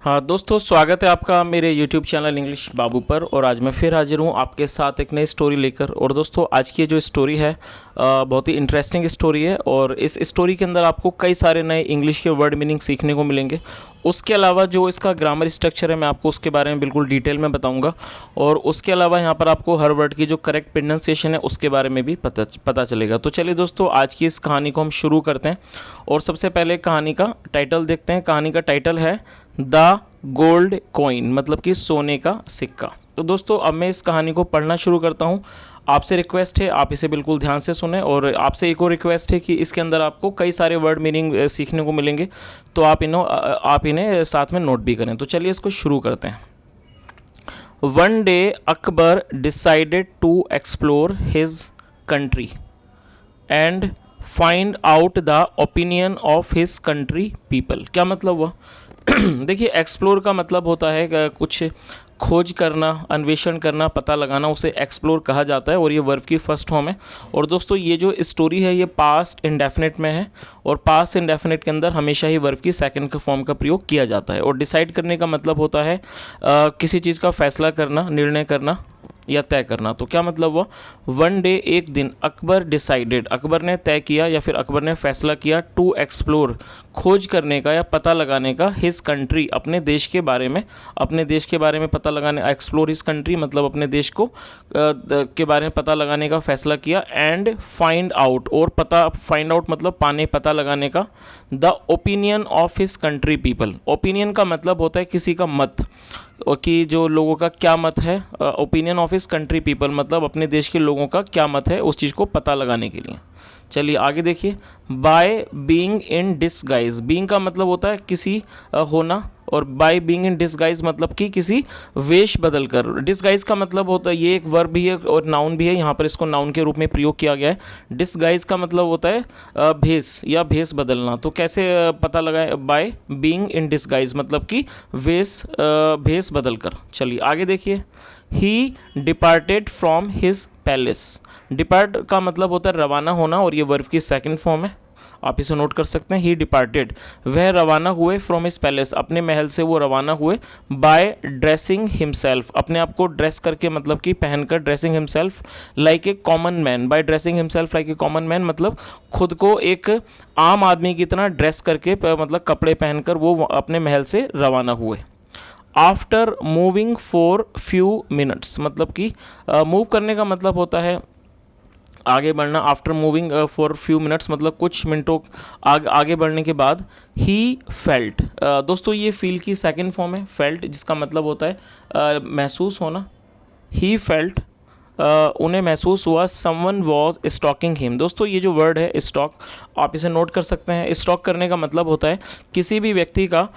हाँ दोस्तों, स्वागत है आपका मेरे YouTube चैनल इंग्लिश बाबू पर। और आज मैं फिर हाजिर हूँ आपके साथ एक नई स्टोरी लेकर। और दोस्तों, आज की जो स्टोरी है बहुत ही इंटरेस्टिंग स्टोरी है। और इस स्टोरी के अंदर आपको कई सारे नए इंग्लिश के वर्ड मीनिंग सीखने को मिलेंगे। उसके अलावा जो इसका ग्रामर स्ट्रक्चर है, मैं आपको उसके बारे में बिल्कुल डिटेल में बताऊँगा। और उसके अलावा यहाँ पर आपको हर वर्ड की जो करेक्ट प्रोनाउंसिएशन है उसके बारे में भी पता चलेगा। तो चलिए दोस्तों, आज की इस कहानी को हम शुरू करते हैं। और सबसे पहले कहानी का टाइटल देखते हैं। कहानी का टाइटल है द गोल्ड कॉइन, मतलब कि सोने का सिक्का। तो दोस्तों, अब मैं इस कहानी को पढ़ना शुरू करता हूँ। आपसे रिक्वेस्ट है आप इसे बिल्कुल ध्यान से सुने। और आपसे एक और रिक्वेस्ट है कि इसके अंदर आपको कई सारे वर्ड मीनिंग सीखने को मिलेंगे, तो आप इन्हें साथ में नोट भी करें। तो चलिए इसको शुरू करते हैं। One day Akbar decided to explore his country and find out the opinion of his country people. क्या मतलब हुआ? देखिए, एक्सप्लोर का मतलब होता है कुछ खोज करना, अन्वेषण करना, पता लगाना, उसे एक्सप्लोर कहा जाता है। और ये वर्ब की फर्स्ट फॉर्म है। और दोस्तों, ये जो स्टोरी है ये पास्ट इंडेफिनिट में है। और पास्ट इंडेफिनिट के अंदर हमेशा ही वर्ब की सेकंड फॉर्म का प्रयोग किया जाता है। और डिसाइड करने का मतलब होता है किसी चीज़ का फैसला करना, निर्णय करना या तय करना। तो क्या मतलब हुआ? वन डे, एक दिन, अकबर डिसाइडेड, अकबर ने तय किया या फिर अकबर ने फैसला किया, टू एक्सप्लोर, खोज करने का या पता लगाने का, हिज कंट्री, अपने देश के बारे में, अपने देश के बारे में पता लगाने, एक्सप्लोर हिज कंट्री मतलब अपने देश को के बारे में पता लगाने का फैसला किया। एंड फाइंड आउट, और पता, फाइंड आउट मतलब पाने, पता लगाने का, the opinion of his country people. Opinion का मतलब होता है किसी का मत, कि जो लोगों का क्या मत है। Opinion of his country people मतलब अपने देश के लोगों का क्या मत है, उस चीज़ को पता लगाने के लिए। चलिए आगे देखिए। By being in disguise, being का मतलब होता है किसी होना, और बाय बीइंग इन डिसगाइज मतलब कि किसी वेश बदल कर। डिसगाइज का मतलब होता है, ये एक वर्ब भी है और नाउन भी है, यहाँ पर इसको नाउन के रूप में प्रयोग किया गया है। डिसगाइज का मतलब होता है भेष या भेष बदलना। तो कैसे पता लगाएं? बाय बीइंग इन डिसगाइज मतलब कि भेष बदल कर। चलिए आगे देखिए। He departed from his palace, depart का मतलब होता है रवाना होना, और ये वर्ब की सेकंड फॉर्म है, आप इसे नोट कर सकते हैं। ही डिपार्टेड, वह रवाना हुए, फ्रॉम हिज पैलेस, अपने महल से वो रवाना हुए। बाय ड्रेसिंग हिमसेल्फ, अपने आप को ड्रेस करके मतलब कि पहनकर, dressing himself like a common man. By dressing himself like a common man मतलब खुद को एक आम आदमी की तरह ड्रेस करके, मतलब कपड़े पहनकर वो अपने महल से रवाना हुए। After moving for few minutes मतलब कि मूव करने का मतलब होता है आगे बढ़ना। After moving for few minutes मतलब कुछ मिनटों आगे बढ़ने के बाद। ही फेल्ट, दोस्तों ये फील की सेकंड फॉर्म है, फेल्ट, जिसका मतलब होता है महसूस होना। ही फेल्ट, उन्हें महसूस हुआ। समवन वॉज स्टॉकिंग हिम, दोस्तों ये जो वर्ड है स्टॉक, आप इसे नोट कर सकते हैं। स्टॉक करने का मतलब होता है किसी भी व्यक्ति का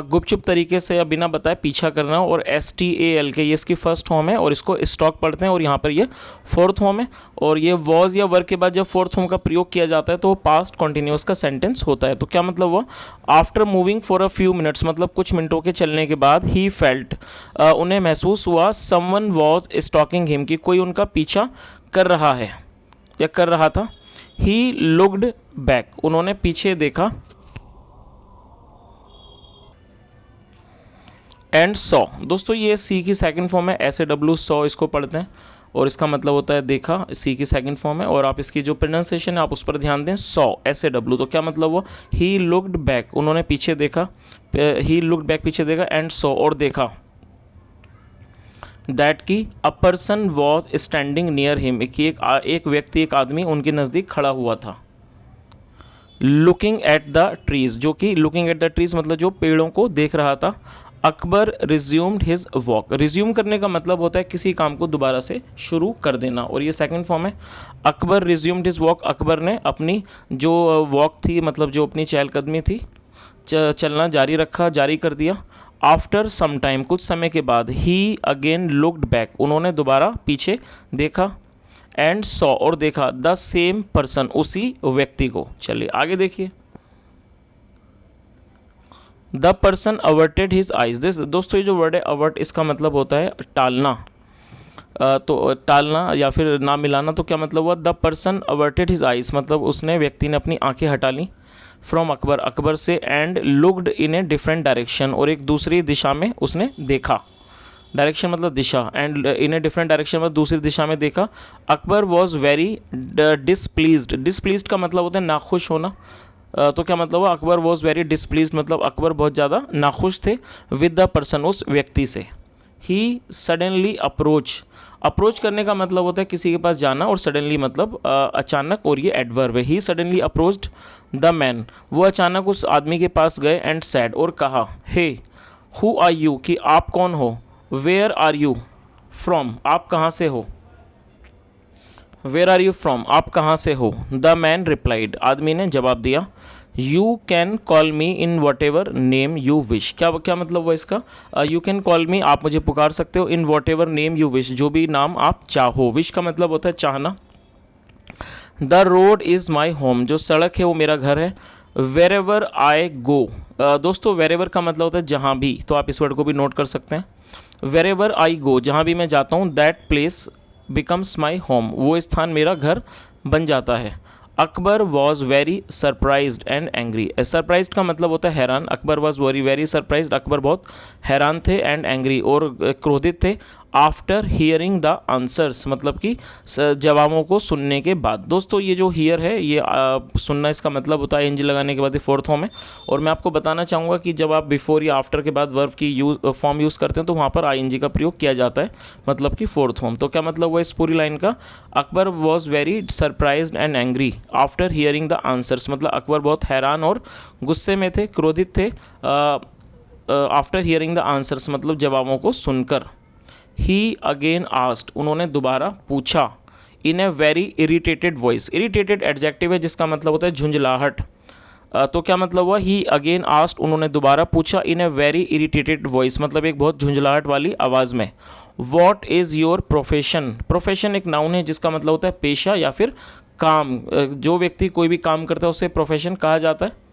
गुपचुप तरीके से या बिना बताए पीछा करना। और STAL के, ये इसकी फर्स्ट फॉर्म है और इसको स्टॉक पढ़ते हैं, और यहाँ पर ये फोर्थ फॉर्म है। और ये वॉज या वर्ग के बाद जब फोर्थ फॉर्म का प्रयोग किया जाता है तो वो पास्ट कॉन्टिन्यूस का सेंटेंस होता है। तो क्या मतलब हुआ? After moving for a few minutes मतलब कुछ मिनटों के चलने के बाद। ही फेल्ट, उन्हें महसूस हुआ। समवन वॉज स्टॉकिंग हिम, कि कोई उनका पीछा कर रहा है या कर रहा था। ही लुक्ड बैक, उन्होंने पीछे देखा। एंड सॉ, दोस्तों ये सी की सेकंड फॉर्म है, SAW, सॉ इसको पढ़ते हैं और इसका मतलब होता है देखा, सी की सेकंड फॉर्म है। और आप इसकी जो प्रोनाउंसिएशन है आप उस पर ध्यान दें। सॉ, SAW, तो क्या मतलब हुआ? ही लुक्ड बैक, उन्होंने पीछे देखा। ही लुक्ड बैक पीछे देखा। एंड सॉ, और देखा। दैट की a person was standing near him, कि एक व्यक्ति, एक आदमी उनके नज़दीक खड़ा हुआ था। लुकिंग एट द ट्रीज, जो कि लुकिंग एट द ट्रीज मतलब जो पेड़ों को देख रहा था। Akbar resumed his walk, resume करने का मतलब होता है किसी काम को दोबारा से शुरू कर देना, और ये सेकंड फॉर्म है। Akbar resumed his walk, Akbar ने अपनी जो वॉक थी मतलब जो अपनी चहलकदमी थी, चलना जारी रखा, जारी कर दिया। आफ्टर सम टाइम, कुछ समय के बाद। ही अगेन लुक्ड बैक, उन्होंने दोबारा पीछे देखा। एंड सॉ, और देखा। द सेम पर्सन, उसी व्यक्ति को। चलिए आगे देखिए। The person averted his eyes, this, दोस्तों ये जो वर्ड है अवर्ट, इसका मतलब होता है टालना। तो टालना या फिर ना मिलाना। तो क्या मतलब हुआ? The person averted his eyes मतलब उसने, व्यक्ति ने अपनी आंखें हटा ली फ्रॉम अकबर, अकबर से, and looked in a different direction, और एक दूसरी दिशा में उसने देखा, डायरेक्शन मतलब दिशा, and in a different direction मतलब दूसरी दिशा में देखा। Akbar was very displeased, displeased का मतलब होता है नाखुश होना, तो क्या मतलब हुआ, अकबर वॉज वेरी डिसप्लीज्ड मतलब अकबर बहुत ज़्यादा नाखुश थे, विद द पर्सन, उस व्यक्ति से। ही सडनली अप्रोच करने का मतलब होता है किसी के पास जाना, और सडनली मतलब अचानक, और ये एडवर्ब है। He suddenly approached the man, वो अचानक उस आदमी के पास गए, एंड सैड, और कहा, हे हु आर यू, कि आप कौन हो, वेयर आर यू फ्रॉम, आप कहाँ से हो, वेयर आर यू फ्रॉम, आप कहाँ से हो। द मैन रिप्लाइड, आदमी ने जवाब दिया, you can call me in what ever name you wish, क्या क्या मतलब हुआ इसका, यू कैन कॉल मी, आप मुझे पुकार सकते हो, in what ever name you wish, जो भी नाम आप चाहो, विश का मतलब होता है चाहना। The road is my home, जो सड़क है वो मेरा घर है। वेर एवर आई गो, दोस्तों वेर एवर का मतलब होता है जहाँ भी, तो आप इस वर्ड को भी नोट कर सकते हैं। वेर एवर आई गो, जहाँ भी मैं जाता हूँ, that place becomes my home, वो स्थान मेरा घर बन जाता है। Akbar was very surprised and angry, surprised का मतलब होता है हैरान, Akbar was very surprised, Akbar बहुत हैरान थे, एंड एंग्री, और क्रोधित थे। आफ्टर हियरिंग द आंसर्स मतलब कि जवाबों को सुनने के बाद। दोस्तों ये जो हियर है ये सुनना इसका मतलब होता है एनजी लगाने के बाद ये फोर्थ फॉर्म है, और मैं आपको बताना चाहूँगा कि जब आप बिफोर या आफ्टर के बाद वर्ब की फॉर्म यूज़ करते हैं तो वहाँ पर आईएनजी का प्रयोग किया जाता है, मतलब कि फोर्थ फॉर्म। तो क्या मतलब हुआ इस पूरी लाइन का, Akbar was very surprised and angry after hearing the answers, मतलब अकबर बहुत हैरान और गुस्से में थे, क्रोधित थे, आफ्टर हियरिंग द आंसर्स मतलब जवाबों को सुनकर। ही अगेन आस्क्ड, उन्होंने दोबारा पूछा, in a very irritated voice, irritated adjective है जिसका मतलब होता है झुंझलाहट, तो क्या मतलब हुआ, ही अगेन आस्क्ड, उन्होंने दोबारा पूछा, in a very irritated voice मतलब एक बहुत झुंझलाहट वाली आवाज़ में। What is your profession, profession एक नाउन है जिसका मतलब होता है पेशा या फिर काम, जो व्यक्ति कोई भी काम करता है उसे प्रोफेशन कहा जाता है,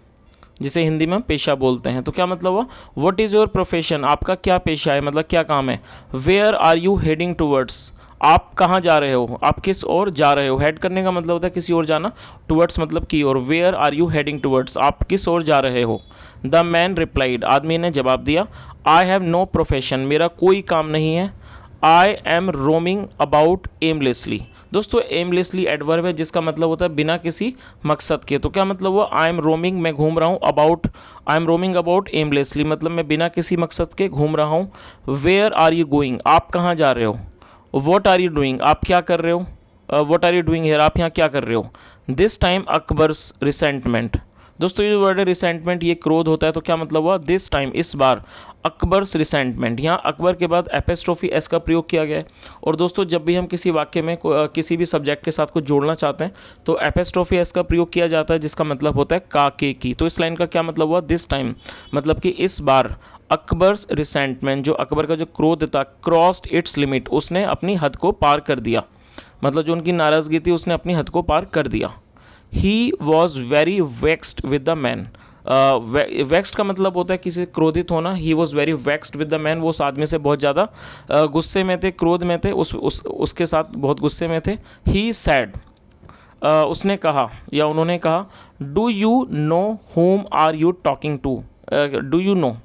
जिसे हिंदी में हम पेशा बोलते हैं। तो क्या मतलब हुआ, व्हाट इज़ योर प्रोफेशन, आपका क्या पेशा है मतलब क्या काम है। Where are you heading towards, आप कहाँ जा रहे हो, आप किस ओर जा रहे हो, हेड करने का मतलब होता है किसी ओर जाना, टूवर्ड्स मतलब की ओर, where are you heading towards, आप किस ओर जा रहे हो। द मैन रिप्लाइड, आदमी ने जवाब दिया, आई हैव नो प्रोफेशन, मेरा कोई काम नहीं है। I am roaming about aimlessly, दोस्तों एमलेसली एडवर्ब है जिसका मतलब होता है बिना किसी मकसद के, तो क्या मतलब हुआ, आई एम रोमिंग मैं घूम रहा हूँ, about I am roaming about aimlessly मतलब मैं बिना किसी मकसद के घूम रहा हूँ। वेयर आर यू गोइंग, आप कहाँ जा रहे हो। व्हाट आर यू डूइंग, आप क्या कर रहे हो, what are you doing here, आप यहाँ क्या कर रहे हो। दिस टाइम अकबर्स रिसेंटमेंट, दोस्तों ये वर्ड है रिसेंटमेंट, ये क्रोध होता है, तो क्या मतलब हुआ, दिस टाइम इस बार, अकबर्स रिसेंटमेंट, यहाँ अकबर के बाद एपेस्ट्रोफी एस का प्रयोग किया गया है। और दोस्तों जब भी हम किसी वाक्य में किसी भी सब्जेक्ट के साथ कुछ जोड़ना चाहते हैं तो एपेस्ट्रोफी एस का प्रयोग किया जाता है जिसका मतलब होता है का के की। तो इस लाइन का क्या मतलब हुआ, दिस टाइम मतलब कि इस बार, अकबर्स रिसेंटमेंट जो अकबर का जो क्रोध था, क्रॉस्ड इट्स लिमिट, उसने अपनी हद को पार कर दिया, मतलब जो उनकी नाराज़गी थी उसने अपनी हद को पार कर दिया। He was very vexed with the man, vexed का मतलब होता है किसी क्रोधित होना। He was very vexed with the man, वो उस आदमी से बहुत ज़्यादा गुस्से में थे, क्रोध में थे, उसके साथ बहुत गुस्से में थे। ही सैड, उसने कहा या उन्होंने कहा, do you know whom are you talking to, do you know.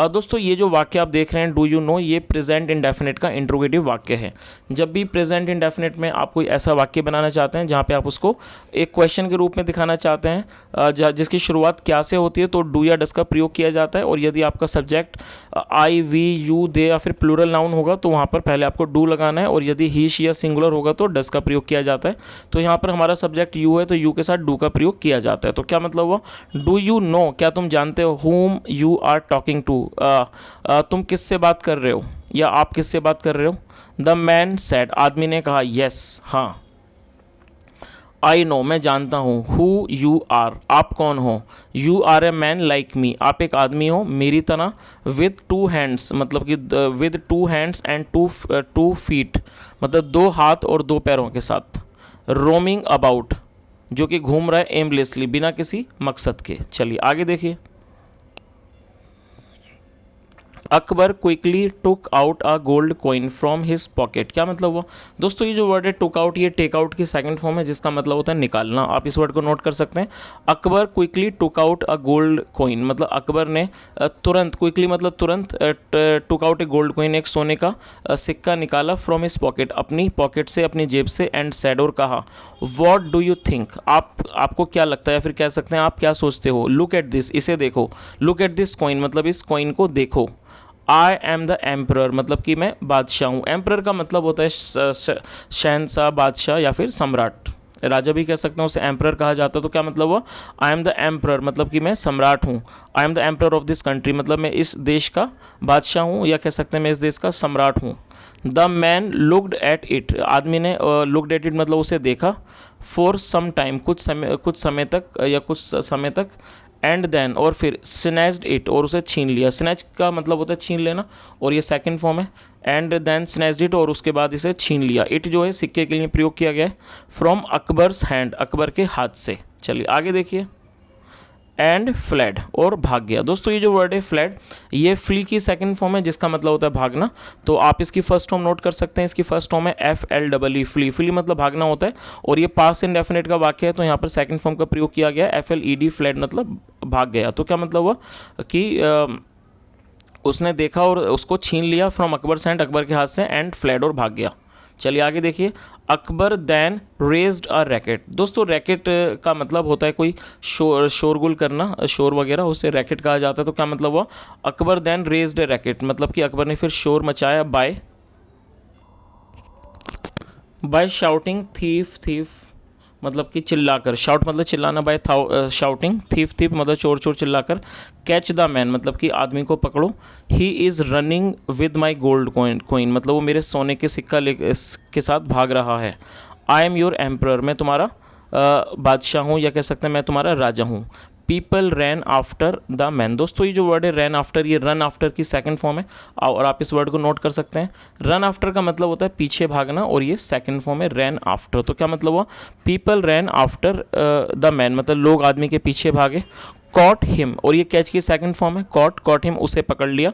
दोस्तों ये जो वाक्य आप देख रहे हैं डू यू नो, ये प्रेजेंट इंडेफिनिट का इंट्रोगेटिव वाक्य है। जब भी प्रेजेंट इंडेफिनिट में आप कोई ऐसा वाक्य बनाना चाहते हैं जहाँ पे आप उसको एक क्वेश्चन के रूप में दिखाना चाहते हैं जिसकी शुरुआत क्या से होती है तो डू या डस का प्रयोग किया जाता है। और यदि आपका subject I we you they या फिर प्लूरल नाउन होगा तो वहाँ पर पहले आपको डू लगाना है, और यदि ही शी या सिंगुलर होगा तो डस का प्रयोग किया जाता है। तो यहाँ पर हमारा सब्जेक्ट यू है तो यू के साथ डू का प्रयोग किया जाता है। तो क्या मतलब हुआ, डू यू नो, क्या तुम जानते हो, whom you are talking to, तुम किससे बात कर रहे हो या आप किससे बात कर रहे हो। द मैन सेड, आदमी ने कहा, यस हाँ। आई नो, मैं जानता हूँ। हु यू आर, आप कौन हो। You are a man like me, आप एक आदमी हो मेरी तरह। विद टू हैंड्स मतलब कि with two hands and to feet मतलब दो हाथ और दो पैरों के साथ। रोमिंग अबाउट, जो कि घूम रहा है एमलेसली, बिना किसी मकसद के। चलिए आगे देखिए। Akbar quickly took out a gold coin from his pocket. क्या मतलब हुआ दोस्तों? ये जो वर्ड है टुक आउट, ये टेक आउट की सेकंड फॉर्म है जिसका मतलब होता है निकालना। आप इस वर्ड को नोट कर सकते हैं। Akbar quickly took out a gold coin, मतलब अकबर ने तुरंत, क्विकली मतलब तुरंत, टुक आउट ए गोल्ड कॉइन, एक सोने का सिक्का निकाला, फ्रॉम हिज पॉकेट, अपनी पॉकेट से, अपनी जेब से, एंड सेड, और कहा, व्हाट डू यू थिंक, आपको क्या लगता है, या फिर कह सकते हैं आप क्या सोचते हो, लुक एट दिस, इसे देखो, लुक एट दिस कॉइन मतलब इस कॉइन को देखो। आई एम द एम्परर मतलब कि मैं बादशाह हूँ। एम्परर का मतलब होता है शहनशाह, बादशाह या फिर सम्राट, राजा भी कह सकते हैं, उसे एम्परर कहा जाता है। तो क्या मतलब हुआ? आई एम द एम्परर मतलब कि मैं सम्राट हूँ। I am the emperor of this country मतलब मैं इस देश का बादशाह हूँ, या कह सकते हैं मैं इस देश का सम्राट हूँ। The man looked at it, आदमी ने लुकड एट इट मतलब उसे देखा। फॉर सम टाइम, कुछ समय तक, या कुछ समय तक। एंड देन, और फिर, स्नैच्ड इट, और उसे छीन लिया। स्नैच का मतलब होता है छीन लेना, और ये सेकंड फॉर्म है। एंड देन स्नैच्ड इट, और उसके बाद इसे छीन लिया। इट जो है सिक्के के लिए प्रयोग किया गया है। फ्रॉम अकबर्स हैंड, अकबर के हाथ से। चलिए आगे देखिए। एंड फ्लैड, और भाग गया। दोस्तों ये जो वर्ड है फ्लैड, ये फ्ली की सेकंड फॉर्म है जिसका मतलब होता है भागना। तो आप इसकी फर्स्ट फॉर्म नोट कर सकते हैं। इसकी फर्स्ट फॉर्म है FLEE, फ्ली। फ्ली मतलब भागना होता है, और ये पास्ट इंडेफिनिट का वाक्य है, तो यहाँ पर सेकंड फॉर्म का प्रयोग किया गया है FLED, फ्लैड मतलब भाग गया। तो क्या मतलब हुआ कि उसने देखा और उसको छीन लिया, फ्रॉम अकबर हैंड, अकबर के हाथ से, एंड फ्लैड, और भाग गया। चलिए आगे देखिए। Akbar then raised a racket. दोस्तों रैकेट का मतलब होता है कोई शोरगुल करना, शोर वगैरह, उसे रैकेट कहा जाता है। तो क्या मतलब हुआ? Akbar then raised a racket मतलब कि अकबर ने फिर शोर मचाया, बाय शाउटिंग थीफ थीफ मतलब कि चिल्लाकर, शाउट मतलब चिल्लाना, बाय शाउटिंग, थीफ थीफ मतलब चोर चोर चिल्लाकर। कैच द मैन मतलब कि आदमी को पकड़ो। He is running with my gold coin मतलब वो मेरे सोने के सिक्का के साथ भाग रहा है। आई एम योर एम्परर, मैं तुम्हारा बादशाह हूँ, या कह सकते हैं मैं तुम्हारा राजा हूँ। People rain after the man. दोस्तों ये जो वर्ड है रैन आफ्टर, ये रन आफ्टर की सेकंड फॉर्म है, और आप इस वर्ड को नोट कर सकते हैं। रन आफ्टर का मतलब होता है पीछे भागना, और ये सेकंड फॉर्म है रैन आफ्टर। तो क्या मतलब हुआ? People rain after the man मतलब लोग आदमी के पीछे भागे। कॉट हिम, और ये कैच की सेकंड फॉर्म है, कॉट हिम उसे पकड़ लिया।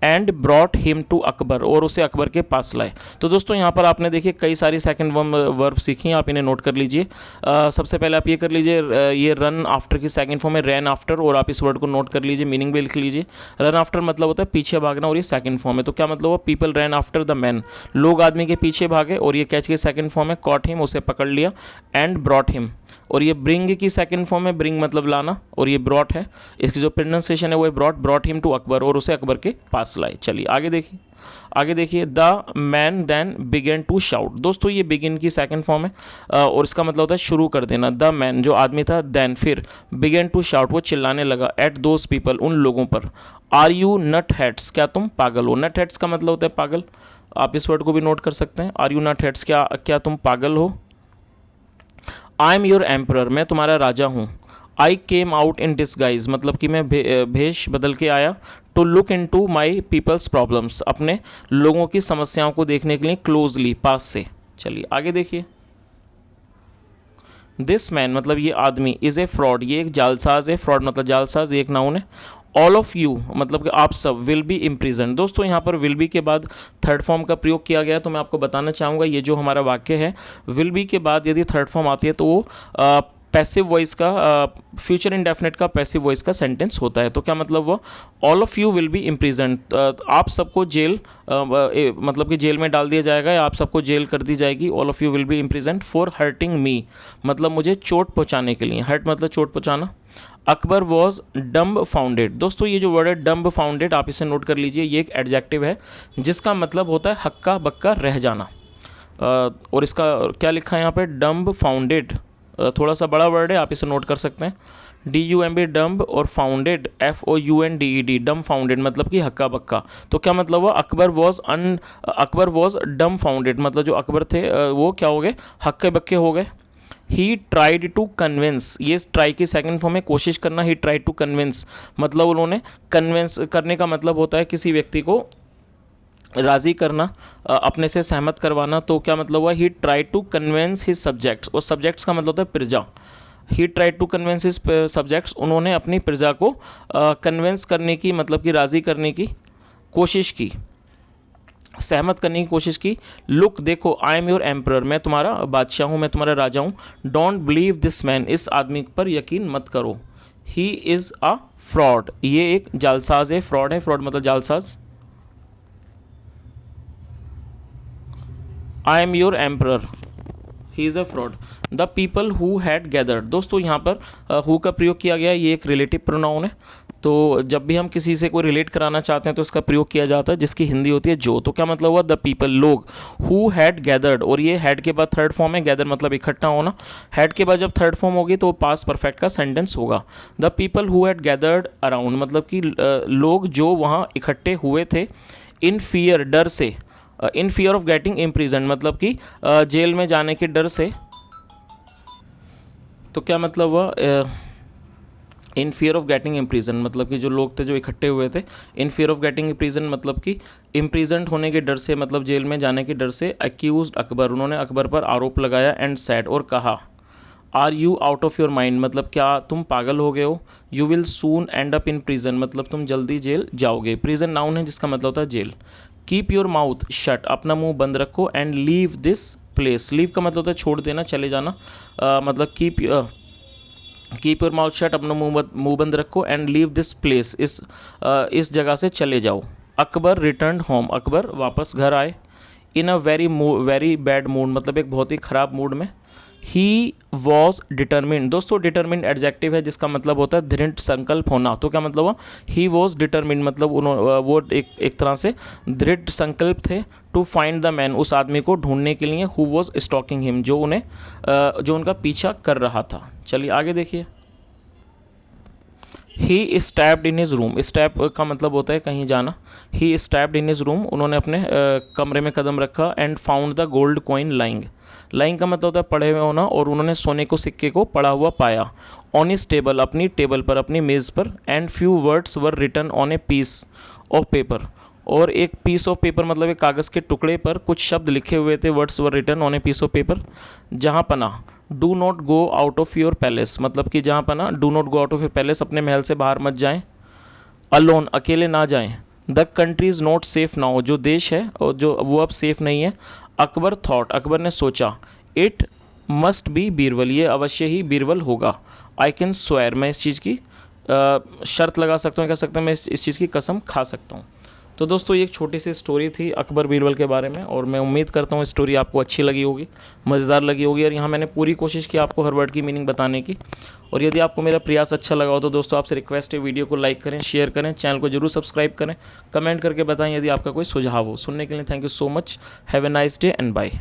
And brought him to Akbar, और उसे अकबर के पास लाए। तो दोस्तों यहाँ पर आपने देखिए कई सारी सेकंड वर्ब सीखी, आप इन्हें नोट कर लीजिए। सबसे पहले आप ये कर लीजिए, ये रन आफ्टर की सेकंड फॉर्म है रैन आफ्टर, और आप इस वर्ड को नोट कर लीजिए, मीनिंग भी लिख लीजिए। रन आफ्टर मतलब होता है पीछे भागना, और ये सेकंड फॉर्म है। तो क्या मतलब हुआ? People rain after the man, लोग आदमी के पीछे भागे, और ये कैच की सेकंड फॉर्म है कॉट हिम, उसे पकड़ लिया। एंड ब्रॉट हिम, और ये ब्रिंग की सेकंड फॉर्म है, ब्रिंग मतलब लाना, और ये ब्रॉट है, इसकी जो प्रोनाउंसिएशन है वो है ब्रॉट हिम टू अकबर, और उसे अकबर के पास लाए। चलिए आगे देखिए। The man then began to shout. दोस्तों ये बिगिन की सेकंड फॉर्म है, और इसका मतलब होता है शुरू कर देना। द मैन जो आदमी था, देन फिर, बिगेन टू शाउट वो चिल्लाने लगा, एट दोज पीपल उन लोगों पर। आर यू नट हेड्स, क्या तुम पागल हो? नट हेड्स का मतलब होता है पागल, आप इस वर्ड को भी नोट कर सकते हैं। आर यू नट हेड्स, क्या तुम पागल हो? आई एम योर एम्परर, मैं तुम्हारा राजा हूँ। आई केम आउट इन डिसगाइज मतलब कि मैं भेष बदल के आया। To look into my people's problems, अपने लोगों की समस्याओं को देखने के लिए, क्लोजली पास से। चलिए आगे देखिए। दिस मैन मतलब ये आदमी, इज़ ए फ्रॉड, ये एक जालसाज है। फ्रॉड मतलब जालसाज, ये एक नाउन है। ऑल ऑफ यू मतलब कि आप सब, विल बी इम्प्रिजन। दोस्तों यहाँ पर विल बी के बाद थर्ड फॉर्म का प्रयोग किया गया है, तो मैं आपको बताना चाहूँगा ये जो हमारा वाक्य है, विल बी के बाद यदि थर्ड फॉर्म आती है तो वो पैसिव वॉइस का, फ्यूचर इंडेफिनिट का पैसिव वॉइस का सेंटेंस होता है। तो क्या मतलब वो? All of you will be imprison, आप सबको जेल मतलब कि जेल में डाल दिया जाएगा, या आप सबको जेल कर दी जाएगी। All of you will be imprison for hurting me मतलब मुझे चोट पहुँचाने के लिए। हर्ट मतलब चोट पहुँचाना। Akbar was dumb founded. दोस्तों ये जो वर्ड है डम्ब फाउंडेड, आप इसे नोट कर लीजिए, ये एक एडजेक्टिव है जिसका मतलब होता है हक्का बक्का रह जाना। और इसका क्या लिखा है यहाँ पे? डम्ब फाउंडेड, थोड़ा सा बड़ा वर्ड है, आप इसे नोट कर सकते हैं। DUMB डम्ब, और फाउंडेड FOUNDED, डम्ब फाउंडेड मतलब कि हक्का बक्का। तो क्या मतलब हुआ? अकबर वॉज डम्ब फाउंडेड मतलब जो अकबर थे वो क्या हो गए? हक्के बक्के हो गए। ही ट्राइड टू कन्विंस, ये ट्राई की सेकंड फॉर्म है, कोशिश करना। ही ट्राइड टू कन्विंस मतलब उन्होंने, कन्विंस करने का मतलब होता है किसी व्यक्ति को राज़ी करना, अपने से सहमत करवाना। तो क्या मतलब हुआ? He tried to convince his subjects, और सब्जेक्ट्स का मतलब होता है प्रजा। He tried to convince his subjects, उन्होंने अपनी प्रजा को कन्विंस करने की मतलब कि राज़ी करने की कोशिश की, सहमत करने की कोशिश की। लुक देखो, आई एम योर एम्परर, मैं तुम्हारा बादशाह हूँ, मैं तुम्हारा राजा हूँ। डोंट बिलीव दिस मैन, इस आदमी पर यकीन मत करो। ही इज़ अ फ्रॉड, ये एक जालसाज है। फ्रॉड है, फ्रॉड मतलब जालसाज। I am your emperor, he is a fraud. The people who had gathered, दोस्तों यहाँ पर हु का प्रयोग किया गया है, ये एक रिलेटिव प्रोनाउन है। तो जब भी हम किसी से कोई रिलेट कराना चाहते हैं तो इसका प्रयोग किया जाता है, जिसकी हिंदी होती है जो। तो क्या मतलब हुआ, द पीपल, लोग, हु हैड गैदर्ड, और ये हैड के बाद थर्ड फॉर्म है, गैदर मतलब इकट्ठा होना। हैड के बाद जब थर्ड फॉर्म होगी तो पास्ट परफेक्ट का सेंटेंस होगा। The people who had gathered around, मतलब कि लोग जो वहाँ इकट्ठे हुए थे। इन फियर, डर से। इन फियर ऑफ गेटिंग इम्प्रिजन, मतलब कि जेल में जाने के डर से। तो क्या मतलब हुआ, इन फियर ऑफ गेटिंग इम्प्रिजन, मतलब कि जो लोग थे जो इकट्ठे हुए थे। इन फियर ऑफ गेटिंग इम्प्रिजन मतलब कि इम्प्रिजेंट होने के डर से, मतलब जेल में जाने के डर से। अक्यूज्ड अकबर, उन्होंने अकबर पर आरोप लगाया। एंड सैड, और कहा। Are you out of your mind, मतलब क्या तुम पागल हो गए हो। You will soon end up in prison, मतलब तुम जल्दी जेल जाओगे। प्रिजन नाउन है जिसका मतलब होता है जेल। कीप योर माउथ शट, अपना मुंह बंद रखो। And leave this place, leave का मतलब होता है छोड़ देना, चले जाना। मतलब कीप योर माउथ शट, अपना मुंह बंद रखो। एंड लीव दिस प्लेस, इस जगह से चले जाओ। अकबर रिटर्न होम, अकबर वापस घर आए। इन अ वेरी बैड मूड, मतलब एक बहुत ही ख़राब मूड में। ही वॉज डिटर्मिन्ड, दोस्तों डिटर्मिन्ड एडजेक्टिव है जिसका मतलब होता है दृढ़ संकल्प होना। तो क्या मतलब हुआ, ही वॉज डिटर्मिन्ड, मतलब वो एक तरह से दृढ़ संकल्प थे। टू फाइंड द मैन, उस आदमी को ढूंढने के लिए। हु वॉज स्टॉकिंग हिम, जो उनका पीछा कर रहा था। चलिए आगे देखिए। He stepped in his room, step का मतलब होता है कहीं जाना। He stepped in his room, उन्होंने अपने कमरे में कदम रखा। And found the gold coin lying, lying का मतलब होता है पड़े हुए होना, और उन्होंने सोने को सिक्के को पड़ा हुआ पाया। ऑन हिज टेबल, अपनी टेबल पर, अपनी मेज़ पर। And few words were written on a piece of paper, और एक पीस ऑफ पेपर मतलब एक कागज़ के टुकड़े पर कुछ शब्द लिखे हुए थे। Words were written on a piece of paper. जहाँ पना, do not go out of your palace, मतलब कि जहाँ पना, do not go out of your palace, अपने महल से बाहर मत जाएं। अलोन, अकेले ना जाएं। The country is not safe now, जो देश है और जो वो अब सेफ नहीं है। अकबर थॉट, अकबर ने सोचा। इट मस्ट बी बीरबल, ये अवश्य ही बीरबल होगा। आई कैन स्वेयर, मैं इस चीज़ की शर्त लगा सकता हूँ, कह सकता हूँ मैं इस चीज़ की कसम खा सकता हूँ। तो दोस्तों ये एक छोटी सी स्टोरी थी अकबर बीरबल के बारे में, और मैं उम्मीद करता हूँ स्टोरी आपको अच्छी लगी होगी, मज़ेदार लगी होगी। और यहाँ मैंने पूरी कोशिश की आपको हर वर्ड की मीनिंग बताने की। और यदि आपको मेरा प्रयास अच्छा लगा हो तो दोस्तों आपसे रिक्वेस्ट है, वीडियो को लाइक करें, शेयर करें, चैनल को जरूर सब्सक्राइब करें, कमेंट करके बताएं यदि आपका कोई सुझाव हो। सुनने के लिए thank you so much. Have a nice day and bye.